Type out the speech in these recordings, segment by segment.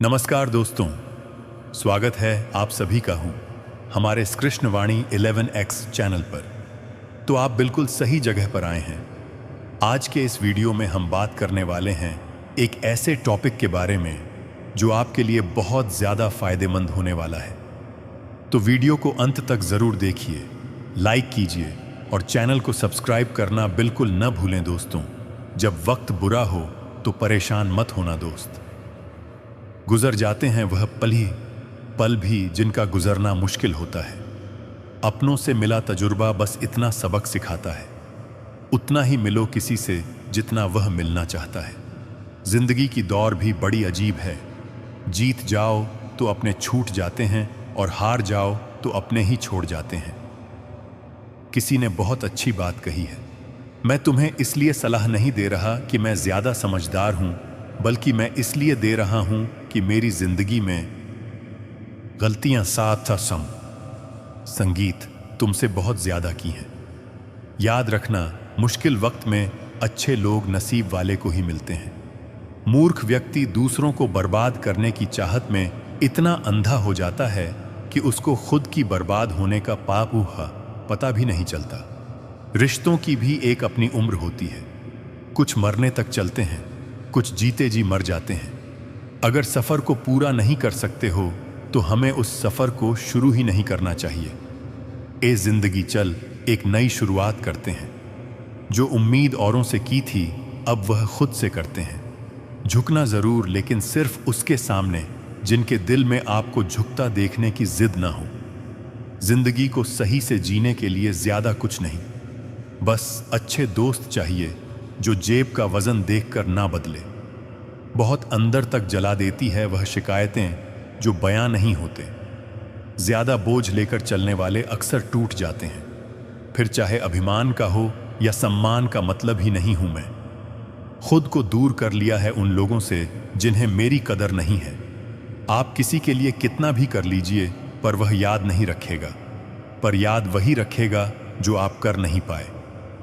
नमस्कार दोस्तों, स्वागत है आप सभी का हूं हमारे इस कृष्णवाणी 11x चैनल पर। तो आप बिल्कुल सही जगह पर आए हैं। आज के इस वीडियो में हम बात करने वाले हैं एक ऐसे टॉपिक के बारे में जो आपके लिए बहुत ज़्यादा फायदेमंद होने वाला है। तो वीडियो को अंत तक ज़रूर देखिए, लाइक कीजिए और चैनल को सब्सक्राइब करना बिल्कुल न भूलें दोस्तों। जब वक्त बुरा हो तो परेशान मत होना दोस्त। गुजर जाते हैं वह पल भी जिनका गुजरना मुश्किल होता है। अपनों से मिला तजुर्बा बस इतना सबक सिखाता है, उतना ही मिलो किसी से जितना वह मिलना चाहता है। जिंदगी की दौर भी बड़ी अजीब है। जीत जाओ तो अपने छूट जाते हैं और हार जाओ तो अपने ही छोड़ जाते हैं। किसी ने बहुत अच्छी बात कही है, मैं तुम्हें इसलिए सलाह नहीं दे रहा कि मैं ज्यादा समझदार हूं, बल्कि मैं इसलिए दे रहा हूं कि मेरी जिंदगी में गलतियां साथ सम संगीत तुमसे बहुत ज्यादा की हैं। याद रखना, मुश्किल वक्त में अच्छे लोग नसीब वाले को ही मिलते हैं। मूर्ख व्यक्ति दूसरों को बर्बाद करने की चाहत में इतना अंधा हो जाता है कि उसको खुद की बर्बाद होने का पता भी नहीं चलता। रिश्तों की भी एक अपनी उम्र होती है। कुछ मरने तक चलते हैं, कुछ जीते जी मर जाते हैं। अगर सफर को पूरा नहीं कर सकते हो तो हमें उस सफर को शुरू ही नहीं करना चाहिए। ए जिंदगी चल, एक नई शुरुआत करते हैं। जो उम्मीद औरों से की थी अब वह खुद से करते हैं। झुकना जरूर, लेकिन सिर्फ उसके सामने जिनके दिल में आपको झुकता देखने की जिद ना हो। जिंदगी को सही से जीने के लिए ज्यादा कुछ नहीं, बस अच्छे दोस्त चाहिए जो जेब का वजन देखकर ना बदले। बहुत अंदर तक जला देती है वह शिकायतें जो बयां नहीं होते। ज्यादा बोझ लेकर चलने वाले अक्सर टूट जाते हैं। फिर चाहे अभिमान का हो या सम्मान का मतलब ही नहीं हूं मैं। खुद को दूर कर लिया है उन लोगों से जिन्हें मेरी कदर नहीं है। आप किसी के लिए कितना भी कर लीजिए पर वह याद नहीं रखेगा, पर याद वही रखेगा जो आप कर नहीं पाए।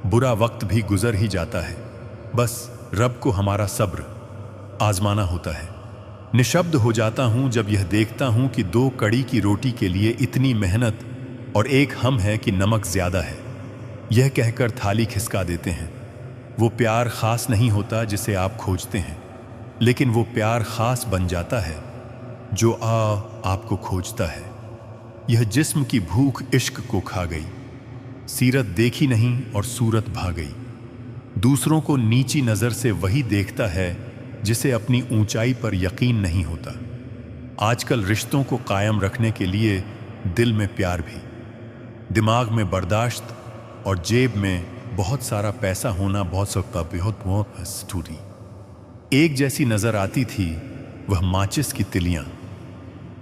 बुरा वक्त भी गुजर ही जाता है, बस रब को हमारा सब्र आजमाना होता है। निशब्द हो जाता हूं जब यह देखता हूं कि 2 कड़ी की रोटी के लिए इतनी मेहनत और एक हम है कि नमक ज्यादा है। यह कहकर थाली खिसका देते हैं। वो प्यार खास नहीं होता जिसे आप खोजते हैं, लेकिन वो प्यार खास बन जाता है जो आपको खोजता है। यह जिस्म की भूख इश्क को खा गई। सीरत देखी नहीं और सूरत भा गई। दूसरों को नीची नजर से वही देखता है जिसे अपनी ऊंचाई पर यकीन नहीं होता। आजकल रिश्तों को कायम रखने के लिए दिल में प्यार भी, दिमाग में बर्दाश्त और जेब में बहुत सारा पैसा होना बहुत जरूरी। एक जैसी नजर आती थी वह माचिस की तिलियां,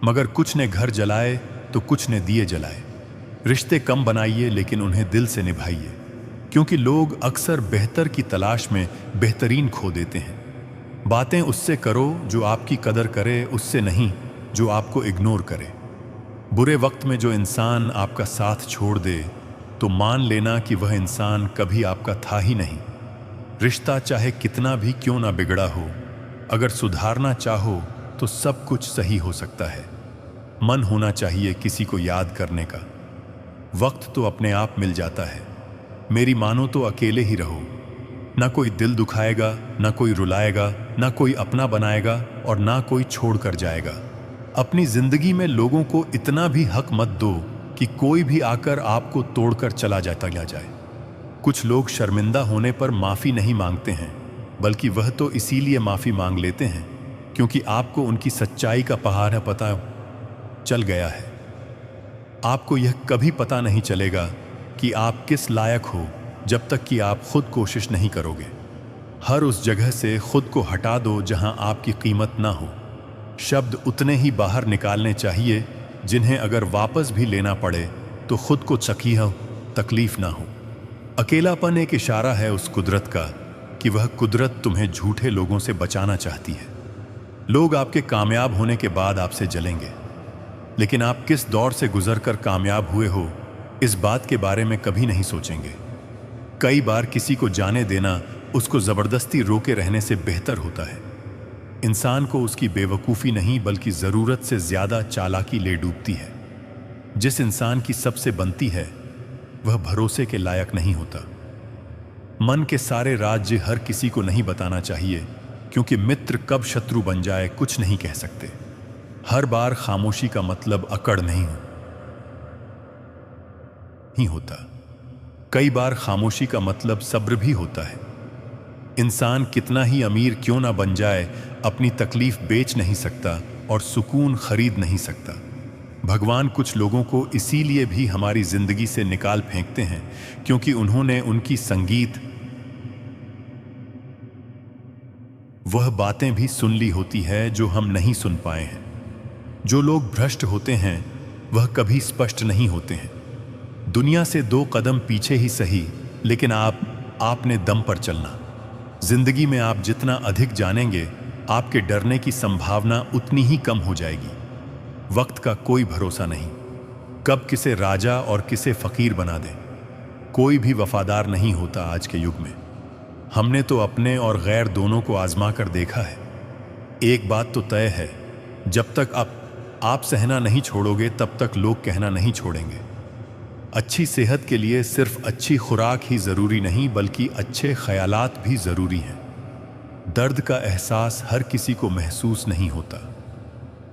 मगर कुछ ने घर जलाए तो कुछ ने दिए जलाए। रिश्ते कम बनाइए लेकिन उन्हें दिल से निभाइए, क्योंकि लोग अक्सर बेहतर की तलाश में बेहतरीन खो देते हैं। बातें उससे करो जो आपकी कदर करे, उससे नहीं जो आपको इग्नोर करे। बुरे वक्त में जो इंसान आपका साथ छोड़ दे तो मान लेना कि वह इंसान कभी आपका था ही नहीं। रिश्ता चाहे कितना भी क्यों ना बिगड़ा हो, अगर सुधारना चाहो तो सब कुछ सही हो सकता है। मन होना चाहिए किसी को याद करने का। वक्त तो अपने आप मिल जाता है। मेरी मानो तो अकेले ही रहो। ना कोई दिल दुखाएगा, ना कोई रुलाएगा, ना कोई अपना बनाएगा और ना कोई छोड़ कर जाएगा। अपनी जिंदगी में लोगों को इतना भी हक मत दो कि कोई भी आकर आपको तोड़कर चला जाए। कुछ लोग शर्मिंदा होने पर माफी नहीं मांगते हैं, बल्कि वह तो इसीलिए माफी मांग लेते हैं क्योंकि आपको उनकी सच्चाई का पहाड़ पता चल गया है। आपको यह कभी पता नहीं चलेगा कि आप किस लायक हो जब तक कि आप खुद कोशिश नहीं करोगे। हर उस जगह से खुद को हटा दो जहां आपकी कीमत ना हो। शब्द उतने ही बाहर निकालने चाहिए जिन्हें अगर वापस भी लेना पड़े तो खुद को तकलीफ ना हो। अकेलापन एक इशारा है उस कुदरत का कि वह कुदरत तुम्हें झूठे लोगों से बचाना चाहती है। लोग आपके कामयाब होने के बाद आपसे जलेंगे, लेकिन आप किस दौर से गुजरकर कामयाब हुए हो इस बात के बारे में कभी नहीं सोचेंगे। कई बार किसी को जाने देना उसको जबरदस्ती रोके रहने से बेहतर होता है। इंसान को उसकी बेवकूफ़ी नहीं बल्कि ज़रूरत से ज़्यादा चालाकी ले डूबती है। जिस इंसान की सबसे बनती है वह भरोसे के लायक नहीं होता। मन के सारे राज्य हर किसी को नहीं बताना चाहिए, क्योंकि मित्र कब शत्रु बन जाए कुछ नहीं कह सकते। हर बार खामोशी का मतलब अकड़ नहीं होता। कई बार खामोशी का मतलब सब्र भी होता है। इंसान कितना ही अमीर क्यों ना बन जाए, अपनी तकलीफ बेच नहीं सकता और सुकून खरीद नहीं सकता। भगवान कुछ लोगों को इसीलिए भी हमारी जिंदगी से निकाल फेंकते हैं क्योंकि उन्होंने उनकी संगीत वह बातें भी सुन ली होती है जो हम नहीं सुन पाए हैं। जो लोग भ्रष्ट होते हैं वह कभी स्पष्ट नहीं होते हैं। दुनिया से 2 कदम पीछे ही सही, लेकिन आपने दम पर चलना। जिंदगी में आप जितना अधिक जानेंगे, आपके डरने की संभावना उतनी ही कम हो जाएगी। वक्त का कोई भरोसा नहीं, कब किसे राजा और किसे फकीर बना दे। कोई भी वफादार नहीं होता आज के युग में। हमने तो अपने और गैर दोनों को आजमा कर देखा है। एक बात तो तय है, जब तक आप सहना नहीं छोड़ोगे तब तक लोग कहना नहीं छोड़ेंगे। अच्छी सेहत के लिए सिर्फ अच्छी खुराक ही जरूरी नहीं बल्कि अच्छे ख्यालात भी जरूरी हैं। दर्द का एहसास हर किसी को महसूस नहीं होता,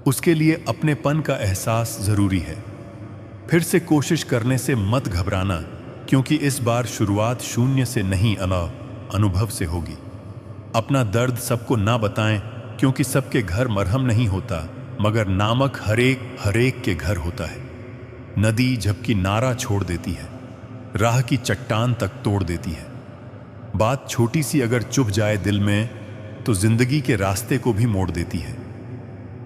उसके लिए अपनेपन का एहसास जरूरी है। फिर से कोशिश करने से मत घबराना, क्योंकि इस बार शुरुआत शून्य से नहीं अनुभव से होगी। अपना दर्द सबको ना बताएं, क्योंकि सबके घर मरहम नहीं होता, मगर नामक हरेक के घर होता है। नदी झपकी नारा छोड़ देती है, राह की चट्टान तक तोड़ देती है। बात छोटी सी अगर चुभ जाए दिल में तो जिंदगी के रास्ते को भी मोड़ देती है।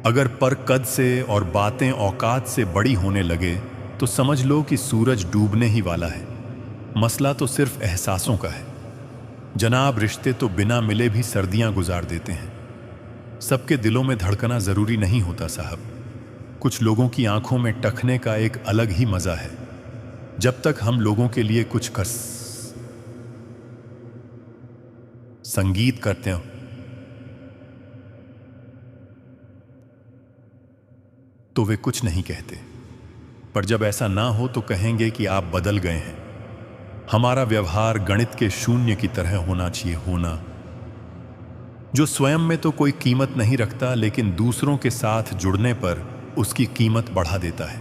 अगर पर कद से और बातें औकात से बड़ी होने लगे तो समझ लो कि सूरज डूबने ही वाला है। मसला तो सिर्फ एहसासों का है जनाब। रिश्ते तो बिना मिले भी सर्दियां गुजार देते हैं। सबके दिलों में धड़कना जरूरी नहीं होता साहब। कुछ लोगों की आंखों में टखने का एक अलग ही मजा है। जब तक हम लोगों के लिए कुछ कर संगीत करते हो तो वे कुछ नहीं कहते, पर जब ऐसा ना हो तो कहेंगे कि आप बदल गए हैं। हमारा व्यवहार गणित के शून्य की तरह होना चाहिए, होना जो स्वयं में तो कोई कीमत नहीं रखता, लेकिन दूसरों के साथ जुड़ने पर उसकी कीमत बढ़ा देता है।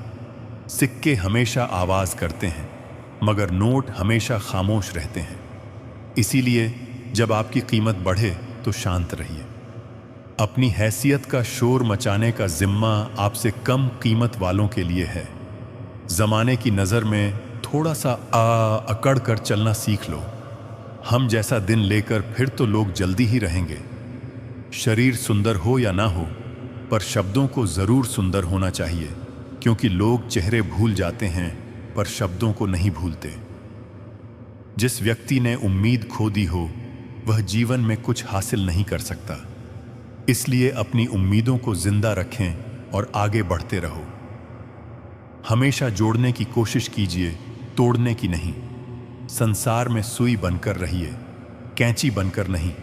सिक्के हमेशा आवाज करते हैं, मगर नोट हमेशा खामोश रहते हैं। इसीलिए जब आपकी कीमत बढ़े तो शांत रहिए। अपनी हैसियत का शोर मचाने का जिम्मा आपसे कम कीमत वालों के लिए है। जमाने की नज़र में थोड़ा सा अकड़ कर चलना सीख लो। हम जैसा दिन लेकर फिर तो लोग जल्दी ही रहेंगे। शरीर सुंदर हो या ना हो, पर शब्दों को जरूर सुंदर होना चाहिए, क्योंकि लोग चेहरे भूल जाते हैं पर शब्दों को नहीं भूलते। जिस व्यक्ति ने उम्मीद खो दी हो वह जीवन में कुछ हासिल नहीं कर सकता। इसलिए अपनी उम्मीदों को जिंदा रखें और आगे बढ़ते रहो। हमेशा जोड़ने की कोशिश कीजिए, तोड़ने की नहीं। संसार में सुई बनकर रहिए, कैंची बनकर नहीं।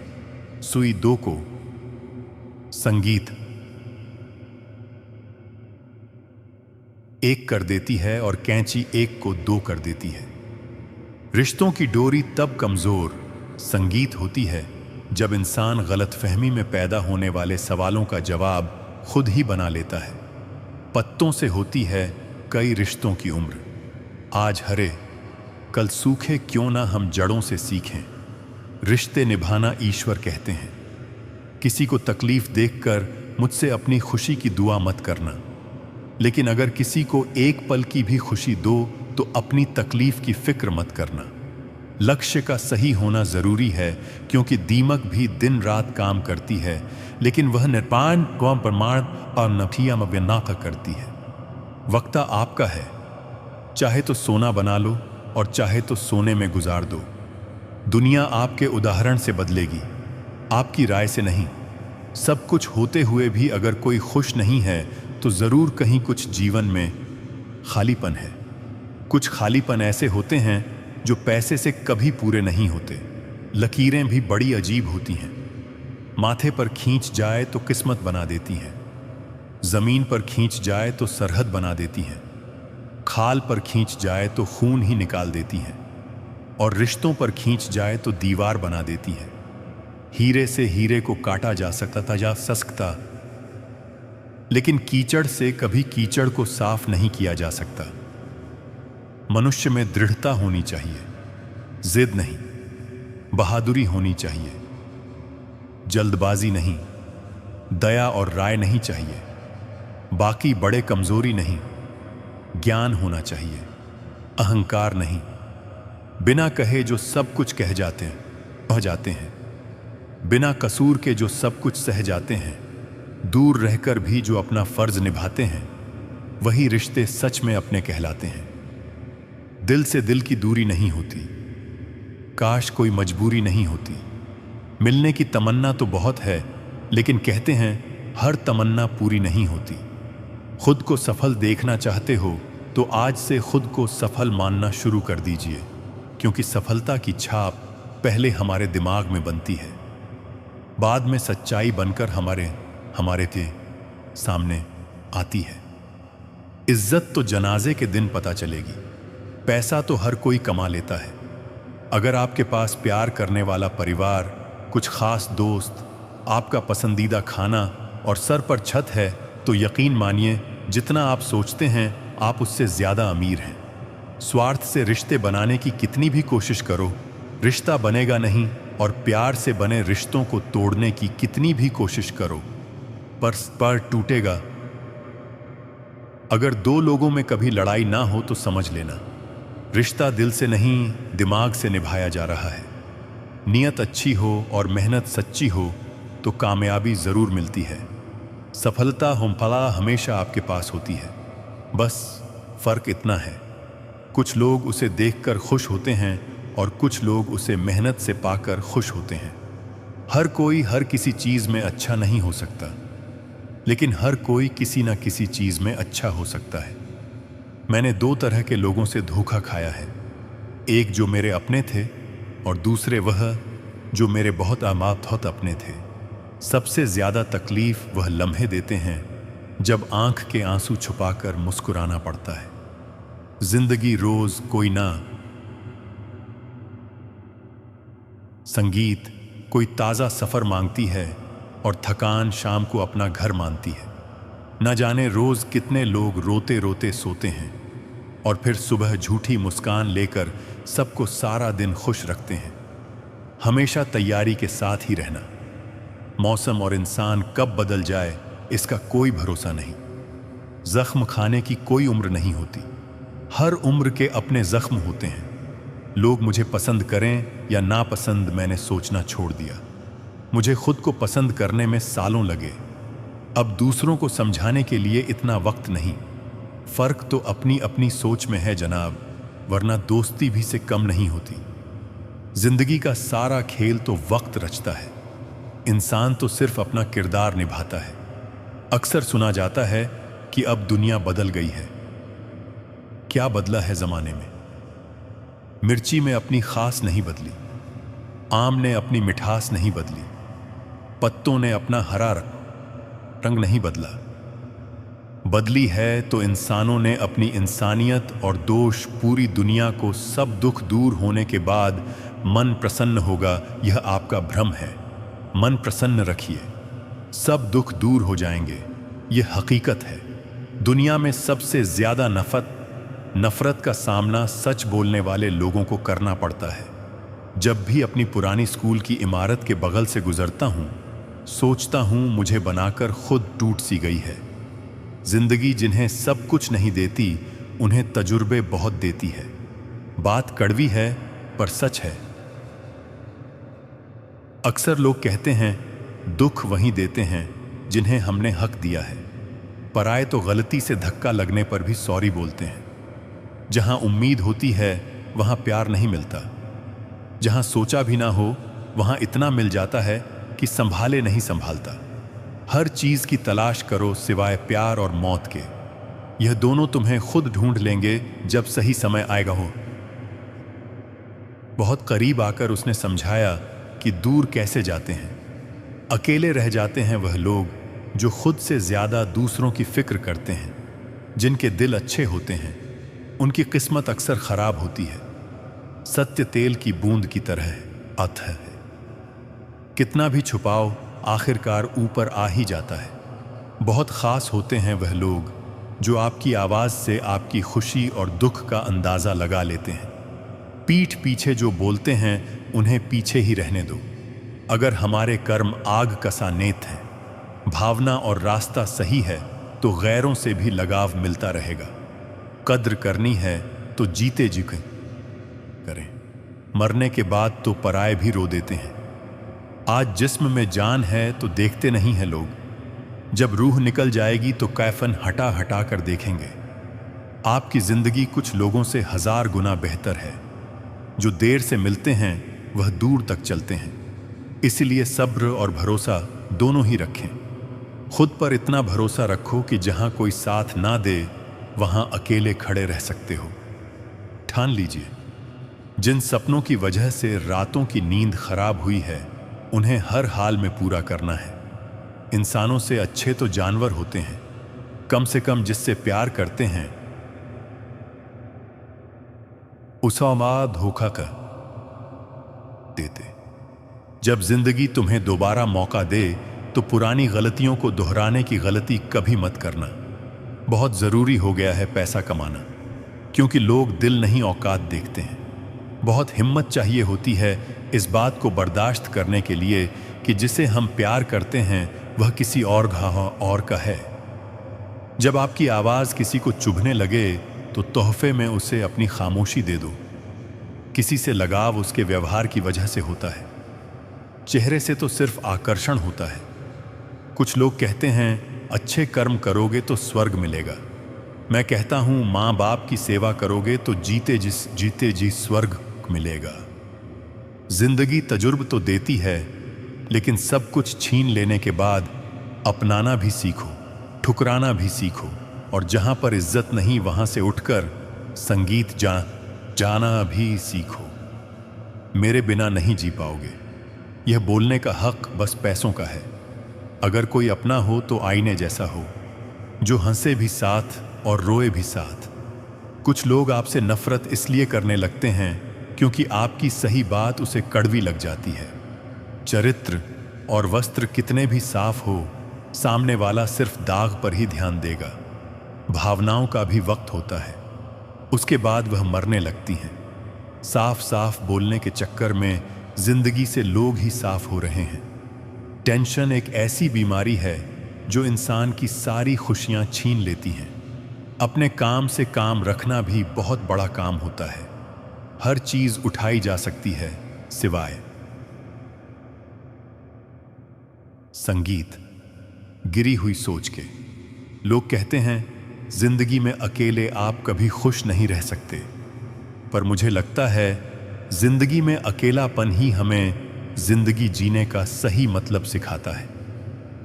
सुई 2 को संगीत 1 कर देती है और कैंची 1 को 2 कर देती है। रिश्तों की डोरी तब कमजोर संगीत होती है जब इंसान गलतफहमी में पैदा होने वाले सवालों का जवाब खुद ही बना लेता है। पत्तों से होती है कई रिश्तों की उम्र। आज हरे कल सूखे, क्यों ना हम जड़ों से सीखें। रिश्ते निभाना ईश्वर कहते हैं। किसी को तकलीफ देखकर मुझसे अपनी खुशी की दुआ मत करना, लेकिन अगर किसी को एक पल की भी खुशी दो तो अपनी तकलीफ की फिक्र मत करना। लक्ष्य का सही होना जरूरी है, क्योंकि दीमक भी दिन रात काम करती है, लेकिन वह निर्पाण प्रमाण और नफिया मबनाका करती है। वक्ता आपका है, चाहे तो सोना बना लो और चाहे तो सोने में गुजार दो। दुनिया आपके उदाहरण से बदलेगी, आपकी राय से नहीं। सब कुछ होते हुए भी अगर कोई खुश नहीं है तो जरूर कहीं कुछ जीवन में खालीपन है। कुछ खालीपन ऐसे होते हैं जो पैसे से कभी पूरे नहीं होते। लकीरें भी बड़ी अजीब होती हैं। माथे पर खींच जाए तो किस्मत बना देती हैं, जमीन पर खींच जाए तो सरहद बना देती हैं, खाल पर खींच जाए तो खून ही निकाल देती हैं, और रिश्तों पर खींच जाए तो दीवार बना देती हैं। हीरे से हीरे को काटा जा सकता, लेकिन कीचड़ से कभी कीचड़ को साफ नहीं किया जा सकता। मनुष्य में दृढ़ता होनी चाहिए, जिद नहीं, बहादुरी होनी चाहिए, जल्दबाजी नहीं, दया और राय नहीं चाहिए, बाकी बड़े कमजोरी नहीं, ज्ञान होना चाहिए, अहंकार नहीं, बिना कहे जो सब कुछ कह जाते हैं, बिना कसूर के जो सब कुछ सह जाते हैं, दूर रहकर भी जो अपना फर्ज निभाते हैं, वही रिश्ते सच में अपने कहलाते हैं। दिल से दिल की दूरी नहीं होती, काश कोई मजबूरी नहीं होती। मिलने की तमन्ना तो बहुत है, लेकिन कहते हैं हर तमन्ना पूरी नहीं होती। खुद को सफल देखना चाहते हो तो आज से खुद को सफल मानना शुरू कर दीजिए, क्योंकि सफलता की छाप पहले हमारे दिमाग में बनती है, बाद में सच्चाई बनकर हमारे के सामने आती है। इज्जत तो जनाजे के दिन पता चलेगी। पैसा तो हर कोई कमा लेता है। अगर आपके पास प्यार करने वाला परिवार, कुछ खास दोस्त, आपका पसंदीदा खाना और सर पर छत है, तो यकीन मानिए जितना आप सोचते हैं आप उससे ज़्यादा अमीर हैं। स्वार्थ से रिश्ते बनाने की कितनी भी कोशिश करो, रिश्ता बनेगा नहीं, और प्यार से बने रिश्तों को तोड़ने की कितनी भी कोशिश करो, पर टूटेगा। अगर दो लोगों में कभी लड़ाई ना हो तो समझ लेना रिश्ता दिल से नहीं, दिमाग से निभाया जा रहा है। नीयत अच्छी हो और मेहनत सच्ची हो तो कामयाबी ज़रूर मिलती है। सफलता हमेशा आपके पास होती है, बस फ़र्क इतना है, कुछ लोग उसे देखकर खुश होते हैं और कुछ लोग उसे मेहनत से पाकर खुश होते हैं। हर कोई हर किसी चीज़ में अच्छा नहीं हो सकता, लेकिन हर कोई किसी न किसी चीज़ में अच्छा हो सकता है। मैंने दो तरह के लोगों से धोखा खाया है, एक जो मेरे अपने थे और दूसरे वह जो मेरे बहुत अपने थे। सबसे ज़्यादा तकलीफ़ वह लम्हे देते हैं जब आंख के आंसू छुपाकर मुस्कुराना पड़ता है। जिंदगी रोज़ कोई ना संगीत, कोई ताज़ा सफ़र मांगती है और थकान शाम को अपना घर मानती है। न जाने रोज़ कितने लोग रोते रोते सोते हैं और फिर सुबह झूठी मुस्कान लेकर सबको सारा दिन खुश रखते हैं। हमेशा तैयारी के साथ ही रहना। मौसम और इंसान कब बदल जाए इसका कोई भरोसा नहीं। जख्म खाने की कोई उम्र नहीं होती, हर उम्र के अपने जख्म होते हैं। लोग मुझे पसंद करें या नापसंद मैंने सोचना छोड़ दिया। मुझे खुद को पसंद करने में सालों लगे। अब दूसरों को समझाने के लिए इतना वक्त नहीं। फ़र्क तो अपनी अपनी सोच में है जनाब, वरना दोस्ती भी से कम नहीं होती। जिंदगी का सारा खेल तो वक्त रचता है, इंसान तो सिर्फ अपना किरदार निभाता है। अक्सर सुना जाता है कि अब दुनिया बदल गई है। क्या बदला है ज़माने में? मिर्ची में अपनी खास नहीं बदली, आम ने अपनी मिठास नहीं बदली, पत्तों ने अपना हरा रंग नहीं बदला। बदली है तो इंसानों ने अपनी इंसानियत और दोष। पूरी दुनिया को सब दुख दूर होने के बाद मन प्रसन्न होगा, यह आपका भ्रम है। मन प्रसन्न रखिए, सब दुख दूर हो जाएंगे, यह हकीकत है। दुनिया में सबसे ज़्यादा नफरत का सामना सच बोलने वाले लोगों को करना पड़ता है। जब भी अपनी पुरानी स्कूल की इमारत के बगल से गुजरता हूँ, सोचता हूँ मुझे बनाकर खुद टूट सी गई है। जिंदगी जिन्हें सब कुछ नहीं देती, उन्हें तजुर्बे बहुत देती है। बात कड़वी है पर सच है। अक्सर लोग कहते हैं दुख वहीं देते हैं जिन्हें हमने हक दिया है। पराए तो गलती से धक्का लगने पर भी सॉरी बोलते हैं। जहां उम्मीद होती है वहां प्यार नहीं मिलता। जहां सोचा भी ना हो वहां इतना मिल जाता है कि संभाले नहीं संभालता। हर चीज की तलाश करो सिवाय प्यार और मौत के। यह दोनों तुम्हें खुद ढूंढ लेंगे जब सही समय आएगा हो। बहुत करीब आकर उसने समझाया कि दूर कैसे जाते हैं। अकेले रह जाते हैं वह लोग जो खुद से ज्यादा दूसरों की फिक्र करते हैं। जिनके दिल अच्छे होते हैं उनकी किस्मत अक्सर खराब होती है। सत्य तेल की बूंद की तरह अथाह है, कितना भी छुपाओ आखिरकार ऊपर आ ही जाता है। बहुत खास होते हैं वह लोग जो आपकी आवाज से आपकी खुशी और दुख का अंदाजा लगा लेते हैं। पीठ पीछे जो बोलते हैं उन्हें पीछे ही रहने दो। अगर हमारे कर्म आग कसा नेत हैं, भावना और रास्ता सही है तो गैरों से भी लगाव मिलता रहेगा। कद्र करनी है तो जीते जी करें, मरने के बाद तो पराए भी रो देते हैं। आज जिस्म में जान है तो देखते नहीं हैं लोग, जब रूह निकल जाएगी तो कैफन हटा हटा कर देखेंगे। आपकी जिंदगी कुछ लोगों से 1000 गुना बेहतर है। जो देर से मिलते हैं वह दूर तक चलते हैं, इसलिए सब्र और भरोसा दोनों ही रखें। खुद पर इतना भरोसा रखो कि जहां कोई साथ ना दे वहां अकेले खड़े रह सकते हो। ठान लीजिए, जिन सपनों की वजह से रातों की नींद खराब हुई है उन्हें हर हाल में पूरा करना है। इंसानों से अच्छे तो जानवर होते हैं, कम से कम जिससे प्यार करते हैं उसे धोखा कर देते। जब जिंदगी तुम्हें दोबारा मौका दे तो पुरानी गलतियों को दोहराने की गलती कभी मत करना। बहुत जरूरी हो गया है पैसा कमाना, क्योंकि लोग दिल नहीं औकात देखते हैं। बहुत हिम्मत चाहिए होती है इस बात को बर्दाश्त करने के लिए कि जिसे हम प्यार करते हैं वह किसी और का है। जब आपकी आवाज किसी को चुभने लगे तो तोहफे में उसे अपनी खामोशी दे दो। किसी से लगाव उसके व्यवहार की वजह से होता है, चेहरे से तो सिर्फ आकर्षण होता है। कुछ लोग कहते हैं अच्छे कर्म करोगे तो स्वर्ग मिलेगा। मैं कहता हूं माँ बाप की सेवा करोगे तो जीते जी स्वर्ग मिलेगा। जिंदगी तजुर्ब तो देती है, लेकिन सब कुछ छीन लेने के बाद अपनाना भी सीखो, ठुकराना भी सीखो, और जहां पर इज्जत नहीं वहां से उठकर संगीत जाना भी सीखो। मेरे बिना नहीं जी पाओगे, यह बोलने का हक बस पैसों का है। अगर कोई अपना हो तो आईने जैसा हो, जो हंसे भी साथ और रोए भी साथ। कुछ लोग आपसे नफरत इसलिए करने लगते हैं क्योंकि आपकी सही बात उसे कड़वी लग जाती है। चरित्र और वस्त्र कितने भी साफ हो, सामने वाला सिर्फ दाग पर ही ध्यान देगा। भावनाओं का भी वक्त होता है, उसके बाद वह मरने लगती हैं। साफ साफ बोलने के चक्कर में जिंदगी से लोग ही साफ हो रहे हैं। टेंशन एक ऐसी बीमारी है जो इंसान की सारी खुशियां छीन लेती हैं। अपने काम से काम रखना भी बहुत बड़ा काम होता है। हर चीज उठाई जा सकती है सिवाय संगीत, गिरी हुई सोच के। लोग कहते हैं जिंदगी में अकेले आप कभी खुश नहीं रह सकते, पर मुझे लगता है जिंदगी में अकेलापन ही हमें जिंदगी जीने का सही मतलब सिखाता है।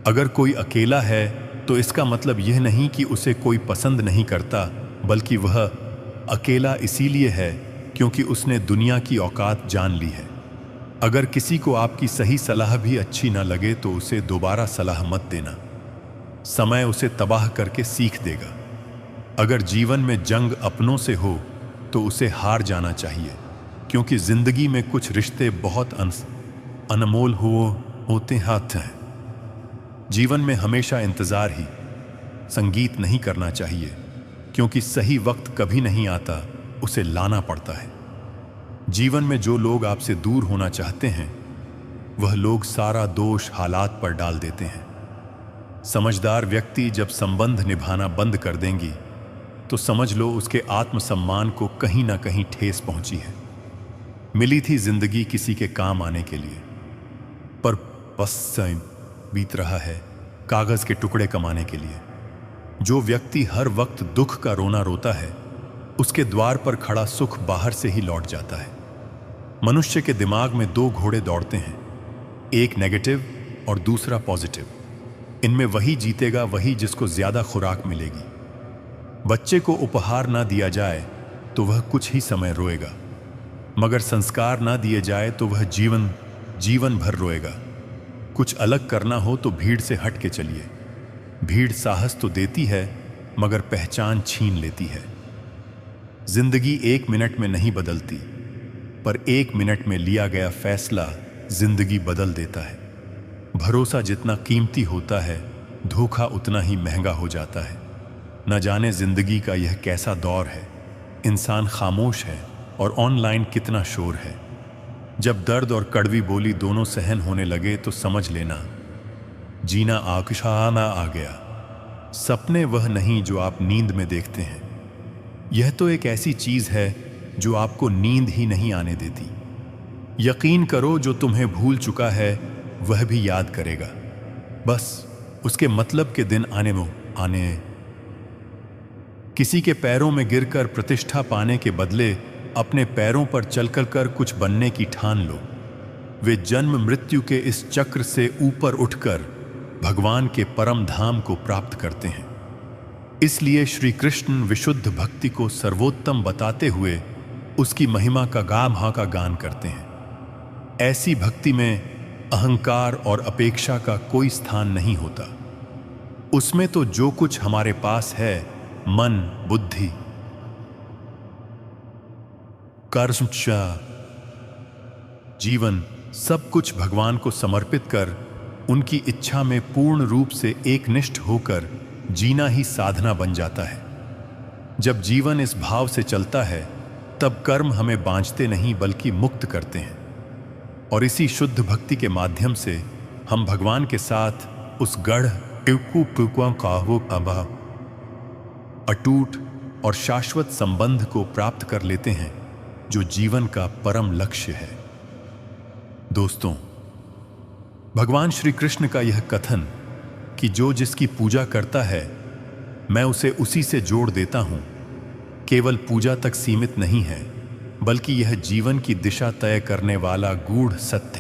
अगर कोई अकेला है तो इसका मतलब यह नहीं कि उसे कोई पसंद नहीं करता, बल्कि वह अकेला इसीलिए है क्योंकि उसने दुनिया की औकात जान ली है। अगर किसी को आपकी सही सलाह भी अच्छी ना लगे तो उसे दोबारा सलाह मत देना, समय उसे तबाह करके सीख देगा। अगर जीवन में जंग अपनों से हो तो उसे हार जाना चाहिए, क्योंकि जिंदगी में कुछ रिश्ते बहुत अनमोल होते हैं। जीवन में हमेशा इंतजार ही संगीत नहीं करना चाहिए, क्योंकि सही वक्त कभी नहीं आता, उसे लाना पड़ता है। जीवन में जो लोग आपसे दूर होना चाहते हैं वह लोग सारा दोष हालात पर डाल देते हैं। समझदार व्यक्ति जब संबंध निभाना बंद कर देंगी तो समझ लो उसके आत्मसम्मान को कहीं ना कहीं ठेस पहुंची है। मिली थी जिंदगी किसी के काम आने के लिए, पर बस बीत रहा है कागज के टुकड़े कमाने के लिए। जो व्यक्ति हर वक्त दुख का रोना रोता है उसके द्वार पर खड़ा सुख बाहर से ही लौट जाता है। मनुष्य के दिमाग में 2 घोड़े दौड़ते हैं, एक नेगेटिव और दूसरा पॉजिटिव। इनमें वही जीतेगा वही जिसको ज्यादा खुराक मिलेगी। बच्चे को उपहार ना दिया जाए तो वह कुछ ही समय रोएगा, मगर संस्कार ना दिए जाए तो वह जीवन भर रोएगा। कुछ अलग करना हो तो भीड़ से हट के चलिए। भीड़ साहस तो देती है मगर पहचान छीन लेती है। जिंदगी 1 मिनट में नहीं बदलती, पर 1 मिनट में लिया गया फैसला जिंदगी बदल देता है। भरोसा जितना कीमती होता है, धोखा उतना ही महंगा हो जाता है। न जाने जिंदगी का यह कैसा दौर है, इंसान खामोश है और ऑनलाइन कितना शोर है। जब दर्द और कड़वी बोली दोनों सहन होने लगे तो समझ लेना, जीना आशाना आ गया। सपने वह नहीं जो आप नींद में देखते हैं, यह तो एक ऐसी चीज है जो आपको नींद ही नहीं आने देती। यकीन करो, जो तुम्हें भूल चुका है वह भी याद करेगा, बस उसके मतलब के दिन आने। किसी के पैरों में गिरकर प्रतिष्ठा पाने के बदले अपने पैरों पर चलकर कर कुछ बनने की ठान लो। वे जन्म मृत्यु के इस चक्र से ऊपर उठकर भगवान के परम धाम को प्राप्त करते हैं। इसलिए श्री कृष्ण विशुद्ध भक्ति को सर्वोत्तम बताते हुए उसकी महिमा का गान करते हैं। ऐसी भक्ति में अहंकार और अपेक्षा का कोई स्थान नहीं होता। उसमें तो जो कुछ हमारे पास है, मन, बुद्धि, कर्म, जीवन, सब कुछ भगवान को समर्पित कर उनकी इच्छा में पूर्ण रूप से एकनिष्ठ होकर जीना ही साधना बन जाता है। जब जीवन इस भाव से चलता है तब कर्म हमें बांझते नहीं बल्कि मुक्त करते हैं, और इसी शुद्ध भक्ति के माध्यम से हम भगवान के साथ उस गढ़ अटूट और शाश्वत संबंध को प्राप्त कर लेते हैं जो जीवन का परम लक्ष्य है। दोस्तों, भगवान श्री कृष्ण का यह कथन कि जो जिसकी पूजा करता है मैं उसे उसी से जोड़ देता हूं, केवल पूजा तक सीमित नहीं है, बल्कि यह जीवन की दिशा तय करने वाला गूढ़ सत्य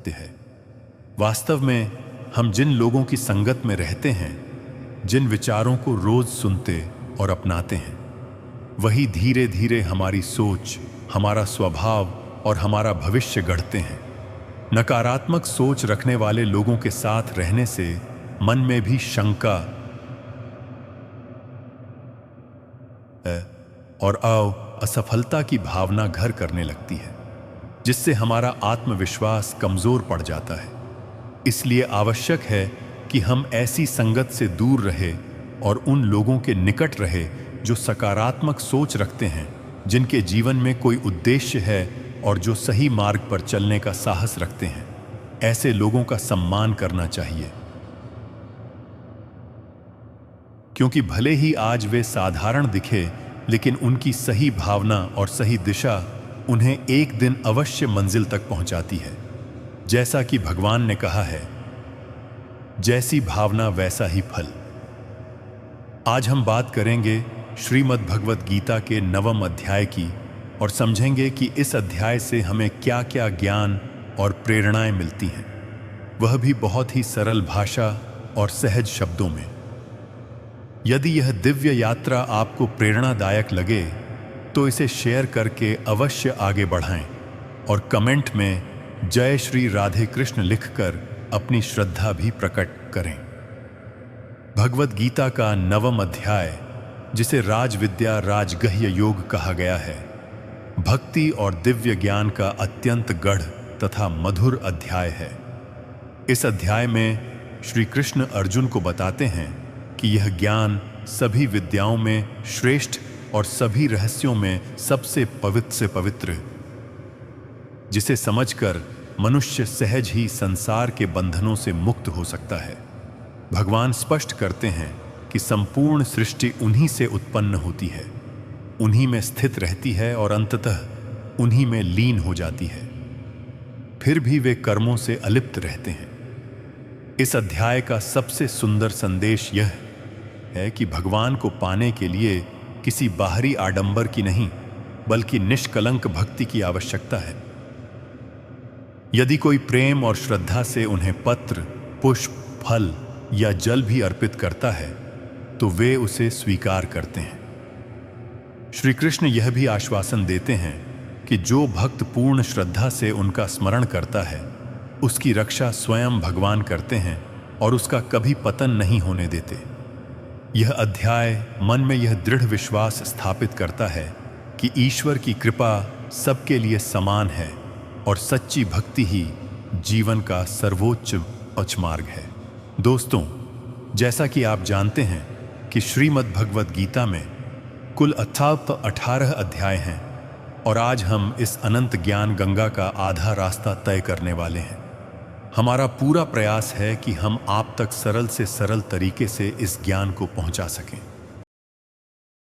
है। वास्तव में हम जिन लोगों की संगत में रहते हैं, जिन विचारों को रोज सुनते और अपनाते हैं, वही धीरे धीरे हमारी सोच, हमारा स्वभाव और हमारा भविष्य गढ़ते हैं। नकारात्मक सोच रखने वाले लोगों के साथ रहने से मन में भी शंका और असफलता की भावना घर करने लगती है, जिससे हमारा आत्मविश्वास कमजोर पड़ जाता है। इसलिए आवश्यक है कि हम ऐसी संगत से दूर रहे और उन लोगों के निकट रहे जो सकारात्मक सोच रखते हैं, जिनके जीवन में कोई उद्देश्य है और जो सही मार्ग पर चलने का साहस रखते हैं। ऐसे लोगों का सम्मान करना चाहिए, क्योंकि भले ही आज वे साधारण दिखे, लेकिन उनकी सही भावना और सही दिशा उन्हें एक दिन अवश्य मंजिल तक पहुंचाती है। जैसा कि भगवान ने कहा है, जैसी भावना वैसा ही फल। आज हम बात करेंगे श्रीमद् भगवत गीता के 9वें अध्याय की और समझेंगे कि इस अध्याय से हमें क्या क्या ज्ञान और प्रेरणाएं मिलती हैं, वह भी बहुत ही सरल भाषा और सहज शब्दों में। यदि यह दिव्य यात्रा आपको प्रेरणादायक लगे तो इसे शेयर करके अवश्य आगे बढ़ाएं और कमेंट में जय श्री राधे कृष्ण लिखकर अपनी श्रद्धा भी प्रकट करें। भगवत गीता का 9वां अध्याय, जिसे राजविद्या राजगह्य योग कहा गया है, भक्ति और दिव्य ज्ञान का अत्यंत गढ़ तथा मधुर अध्याय है। इस अध्याय में श्री कृष्ण अर्जुन को बताते हैं कि यह ज्ञान सभी विद्याओं में श्रेष्ठ और सभी रहस्यों में सबसे पवित्र से पवित्र, जिसे समझकर मनुष्य सहज ही संसार के बंधनों से मुक्त हो सकता है। भगवान स्पष्ट करते हैं कि संपूर्ण सृष्टि उन्हीं से उत्पन्न होती है, उन्हीं में स्थित रहती है और अंततः उन्हीं में लीन हो जाती है। फिर भी वे कर्मों से अलिप्त रहते हैं। इस अध्याय का सबसे सुंदर संदेश यह है कि भगवान को पाने के लिए किसी बाहरी आडंबर की नहीं, बल्कि निष्कलंक भक्ति की आवश्यकता है। यदि कोई प्रेम और श्रद्धा से उन्हें पत्र, पुष्प, फल या जल भी अर्पित करता है तो वे उसे स्वीकार करते हैं। श्री कृष्ण यह भी आश्वासन देते हैं कि जो भक्त पूर्ण श्रद्धा से उनका स्मरण करता है उसकी रक्षा स्वयं भगवान करते हैं और उसका कभी पतन नहीं होने देते। यह अध्याय मन में यह दृढ़ विश्वास स्थापित करता है कि ईश्वर की कृपा सबके लिए समान है और सच्ची भक्ति ही जीवन का सर्वोच्च पथमार्ग है। दोस्तों, जैसा कि आप जानते हैं कि श्रीमद् भगवद गीता में कुल 18 अध्याय हैं और आज हम इस अनंत ज्ञान गंगा का आधा रास्ता तय करने वाले हैं। हमारा पूरा प्रयास है कि हम आप तक सरल से सरल तरीके से इस ज्ञान को पहुंचा सकें।